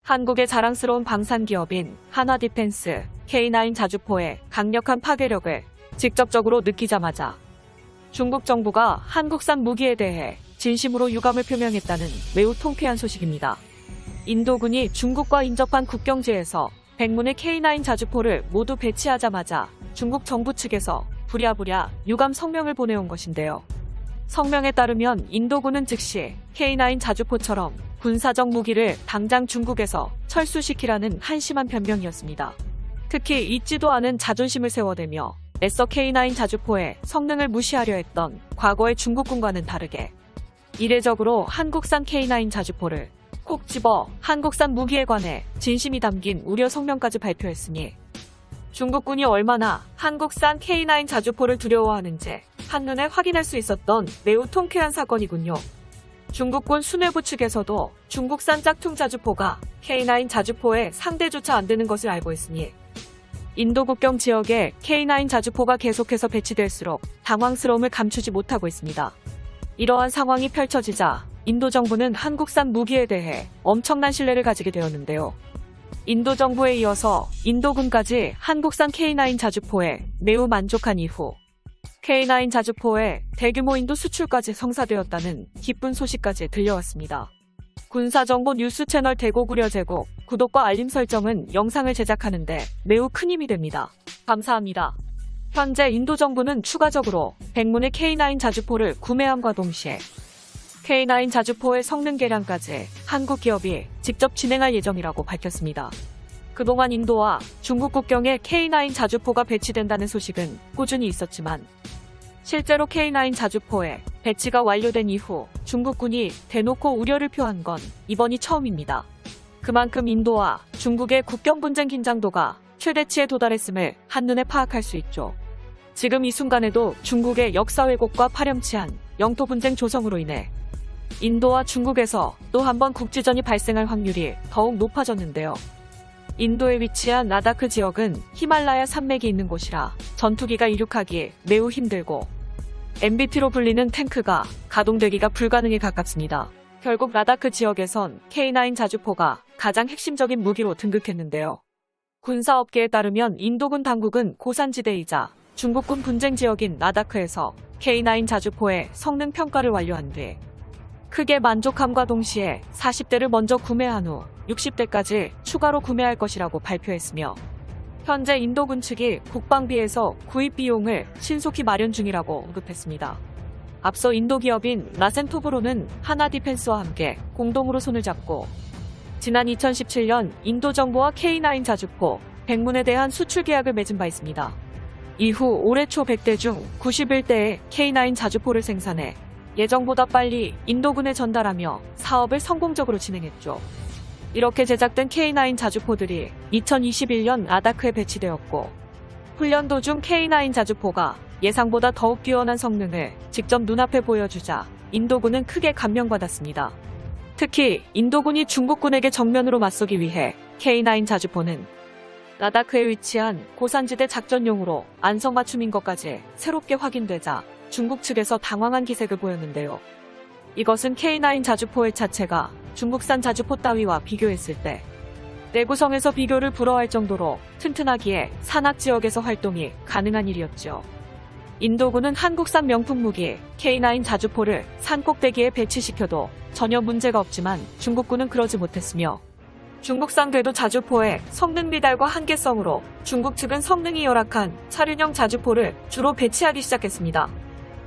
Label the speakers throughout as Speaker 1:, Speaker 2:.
Speaker 1: 한국의 자랑스러운 방산기업인 한화디펜스 K9 자주포의 강력한 파괴력을 직접적으로 느끼자마자 중국 정부가 한국산 무기에 대해 진심으로 유감을 표명했다는 매우 통쾌한 소식입니다. 인도군이 중국과 인접한 국경지에서 100문의 K9 자주포를 모두 배치하자마자 중국 정부 측에서 부랴부랴 유감 성명을 보내온 것인데요. 성명에 따르면 인도군은 즉시 K9 자주포처럼 군사적 무기를 당장 중국에서 철수시키라는 한심한 변명이었습니다. 특히 잊지도 않은 자존심을 세워대며 애써 K9 자주포의 성능을 무시하려 했던 과거의 중국군과는 다르게 이례적으로 한국산 K9 자주포를 콕 집어 한국산 무기에 관해 진심이 담긴 우려 성명까지 발표했으니 중국군이 얼마나 한국산 K9 자주포를 두려워하는지 한눈에 확인할 수 있었던 매우 통쾌한 사건이군요. 중국군 수뇌부 측에서도 중국산 짝퉁 자주포가 K9 자주포의 상대조차 안 되는 것을 알고 있으니 인도 국경 지역에 K9 자주포가 계속해서 배치될수록 당황스러움을 감추지 못하고 있습니다. 이러한 상황이 펼쳐지자 인도 정부는 한국산 무기에 대해 엄청난 신뢰를 가지게 되었는데요. 인도 정부에 이어서 인도군까지 한국산 K9 자주포에 매우 만족한 이후 K9 자주포의 대규모 인도 수출까지 성사되었다는 기쁜 소식까지 들려왔습니다. 군사정보 뉴스 채널 대고구려 제국, 구독과 알림 설정은 영상을 제작하는데 매우 큰 힘이 됩니다. 감사합니다. 현재 인도 정부는 추가적으로 100문의 K9 자주포를 구매함과 동시에 K9 자주포의 성능 개량까지 한국 기업이 직접 진행할 예정이라고 밝혔습니다. 그동안 인도와 중국 국경에 K9 자주포가 배치된다는 소식은 꾸준히 있었지만 실제로 K9 자주포의 배치가 완료된 이후 중국군이 대놓고 우려를 표한 건 이번이 처음입니다. 그만큼 인도와 중국의 국경 분쟁 긴장도가 최대치에 도달했음을 한눈에 파악할 수 있죠. 지금 이 순간에도 중국의 역사 왜곡과 파렴치한 영토 분쟁 조성으로 인해 인도와 중국에서 또 한 번 국지전이 발생할 확률이 더욱 높아졌는데요. 인도에 위치한 라다크 지역은 히말라야 산맥이 있는 곳이라 전투기가 이륙하기 매우 힘들고 MBT로 불리는 탱크가 가동되기가 불가능에 가깝습니다. 결국 라다크 지역에선 K9 자주포가 가장 핵심적인 무기로 등극했는데요. 군사업계에 따르면 인도군 당국은 고산지대이자 중국군 분쟁 지역인 라다크에서 K9 자주포의 성능 평가를 완료한 뒤 크게 만족함과 동시에 40대를 먼저 구매한 후 60대까지 추가로 구매할 것이라고 발표했으며 현재 인도군 측이 국방비에서 구입 비용을 신속히 마련 중이라고 언급했습니다. 앞서 인도 기업인 라센토브로는 한화디펜스와 함께 공동으로 손을 잡고 지난 2017년 인도 정부와 K9 자주포 100문에 대한 수출 계약을 맺은 바 있습니다. 이후 올해 초 100대 중 91대의 K9 자주포를 생산해 예정보다 빨리 인도군에 전달하며 사업을 성공적으로 진행했죠. 이렇게 제작된 K9 자주포들이 2021년 라다크에 배치되었고 훈련 도중 K9 자주포가 예상보다 더욱 뛰어난 성능을 직접 눈앞에 보여주자 인도군은 크게 감명받았습니다. 특히 인도군이 중국군에게 정면으로 맞서기 위해 K9 자주포는 라다크에 위치한 고산지대 작전용으로 안성맞춤인 것까지 새롭게 확인되자 중국 측에서 당황한 기색을 보였는데요. 이것은 K9 자주포의 자체가 중국산 자주포 따위와 비교했을 때 내구성에서 비교를 불허할 정도로 튼튼하기에 산악지역에서 활동이 가능한 일이었죠. 인도군은 한국산 명품 무기 K9 자주포를 산 꼭대기에 배치시켜도 전혀 문제가 없지만 중국군은 그러지 못했으며 중국산 궤도 자주포의 성능 미달과 한계성으로 중국 측은 성능이 열악한 차륜형 자주포를 주로 배치하기 시작했습니다.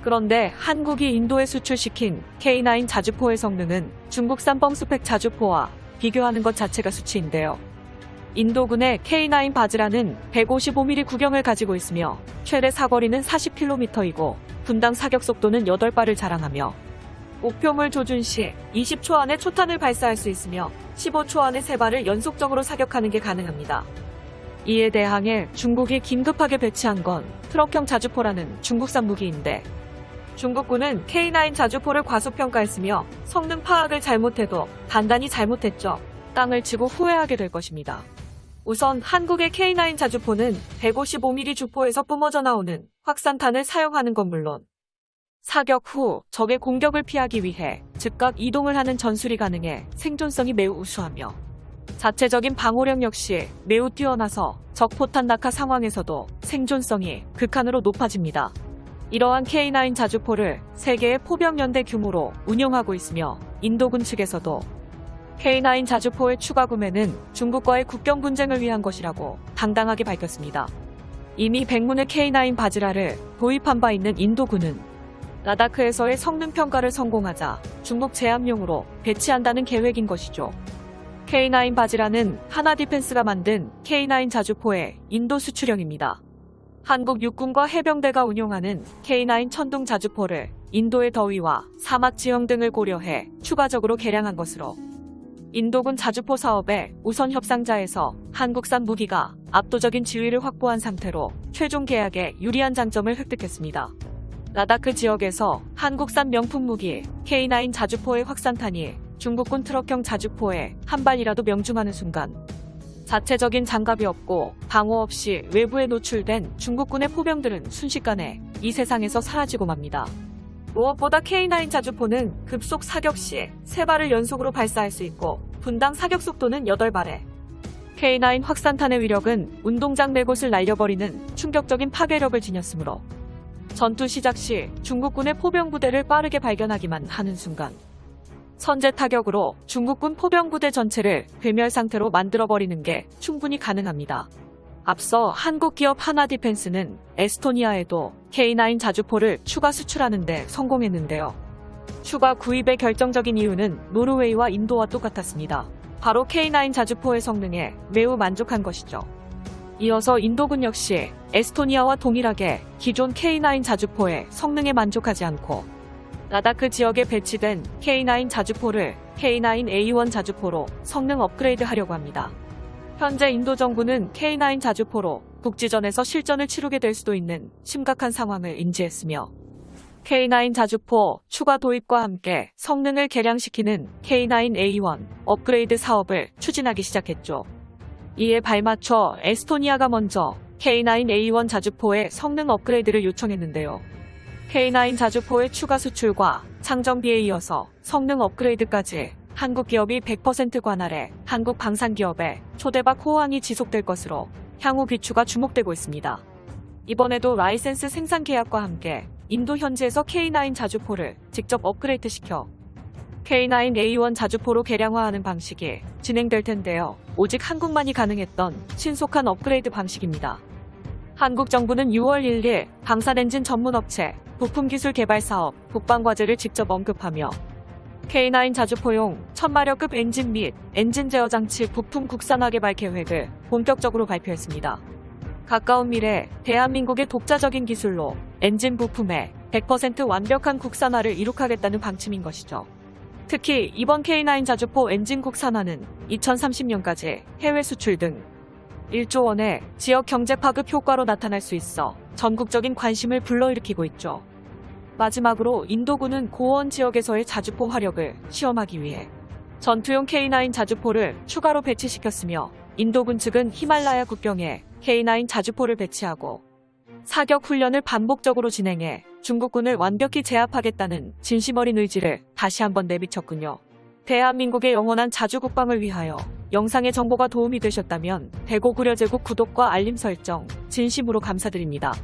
Speaker 1: 그런데 한국이 인도에 수출시킨 K9 자주포의 성능은 중국산 뻥스펙 자주포와 비교하는 것 자체가 수치인데요. 인도군의 K9 바즈라는 155mm 구경을 가지고 있으며 최대 사거리는 40km이고 분당 사격 속도는 8발을 자랑하며 목표물 조준 시 20초 안에 초탄을 발사할 수 있으며 15초 안에 3발을 연속적으로 사격하는 게 가능합니다. 이에 대항해 중국이 긴급하게 배치한 건 트럭형 자주포라는 중국산 무기인데 중국군은 K9 자주포를 과소평가했으며 성능 파악을 잘못해도 단단히 잘못했죠. 땅을 치고 후회하게 될 것입니다. 우선 한국의 K9 자주포는 155mm 주포에서 뿜어져 나오는 확산탄을 사용하는 건 물론 사격 후 적의 공격을 피하기 위해 즉각 이동을 하는 전술이 가능해 생존성이 매우 우수하며 자체적인 방호력 역시 매우 뛰어나서 적 포탄 낙하 상황에서도 생존성이 극한으로 높아집니다. 이러한 K9 자주포를 세계의 포병연대 규모로 운용하고 있으며 인도군 측에서도 K9 자주포의 추가 구매는 중국과의 국경 분쟁을 위한 것이라고 당당하게 밝혔습니다. 이미 백문의 K9 바지라를 도입한 바 있는 인도군은 라다크에서의 성능 평가를 성공하자 중국 제압용으로 배치한다는 계획인 것이죠. K9 바지라는 하나디펜스가 만든 K9 자주포의 인도 수출형입니다. 한국 육군과 해병대가 운용하는 K9 천둥 자주포를 인도의 더위와 사막 지형 등을 고려해 추가적으로 개량한 것으로 인도군 자주포 사업의 우선 협상자에서 한국산 무기가 압도적인 지위를 확보한 상태로 최종 계약에 유리한 장점을 획득했습니다. 라다크 지역에서 한국산 명품 무기 K9 자주포의 확산탄이 중국군 트럭형 자주포에 한 발이라도 명중하는 순간 자체적인 장갑이 없고 방어 없이 외부에 노출된 중국군의 포병들은 순식간에 이 세상에서 사라지고 맙니다. 무엇보다 K9 자주포는 급속 사격 시 3발을 연속으로 발사할 수 있고 분당 사격 속도는 8발에 K9 확산탄의 위력은 운동장 4곳을 날려버리는 충격적인 파괴력을 지녔으므로 전투 시작 시 중국군의 포병부대를 빠르게 발견하기만 하는 순간 선제 타격으로 중국군 포병부대 전체를 괴멸 상태로 만들어버리는 게 충분히 가능합니다. 앞서 한국 기업 하나디펜스는 에스토니아에도 K9 자주포를 추가 수출하는 데 성공했는데요. 추가 구입의 결정적인 이유는 노르웨이와 인도와 똑같았습니다. 바로 K9 자주포의 성능에 매우 만족한 것이죠. 이어서 인도군 역시 에스토니아와 동일하게 기존 K9 자주포의 성능에 만족하지 않고 라다크 지역에 배치된 K9 자주포를 K9A1 자주포로 성능 업그레이드 하려고 합니다. 현재 인도 정부는 K9 자주포로 국지전에서 실전을 치르게 될 수도 있는 심각한 상황을 인지했으며 K9 자주포 추가 도입과 함께 성능을 개량시키는 K9A1 업그레이드 사업을 추진하기 시작했죠. 이에 발맞춰 에스토니아가 먼저 K9A1 자주포의 성능 업그레이드를 요청했는데요. K9 자주포의 추가 수출과 창정비에 이어서 성능 업그레이드까지 한국 기업이 100% 관할해 한국 방산기업의 초대박 호황이 지속될 것으로 향후 비추가 주목되고 있습니다. 이번에도 라이센스 생산 계약과 함께 인도 현지에서 K9 자주포를 직접 업그레이드시켜 K9A1 자주포로 개량화하는 방식이 진행될 텐데요. 오직 한국만이 가능했던 신속한 업그레이드 방식입니다. 한국 정부는 6월 1일 방산엔진 전문업체 부품기술개발사업 국방과제를 직접 언급하며 K9 자주포용 1000마력급 엔진 및 엔진 제어 장치 부품 국산화 개발 계획을 본격적으로 발표했습니다. 가까운 미래 대한민국의 독자적인 기술로 엔진 부품의 100% 완벽한 국산화를 이룩하겠다는 방침인 것이죠. 특히 이번 K9 자주포 엔진 국산화는 2030년까지 해외 수출 등 1조 원의 지역 경제 파급 효과로 나타날 수 있어 전국적인 관심을 불러일으키고 있죠. 마지막으로 인도군은 고원 지역에서의 자주포 화력을 시험하기 위해 전투용 K9 자주포를 추가로 배치시켰으며 인도군 측은 히말라야 국경에 K9 자주포를 배치하고 사격 훈련을 반복적으로 진행해 중국군을 완벽히 제압하겠다는 진심 어린 의지를 다시 한번 내비쳤군요. 대한민국의 영원한 자주국방을 위하여 영상의 정보가 도움이 되셨다면 대고구려제국 구독과 알림 설정 진심으로 감사드립니다.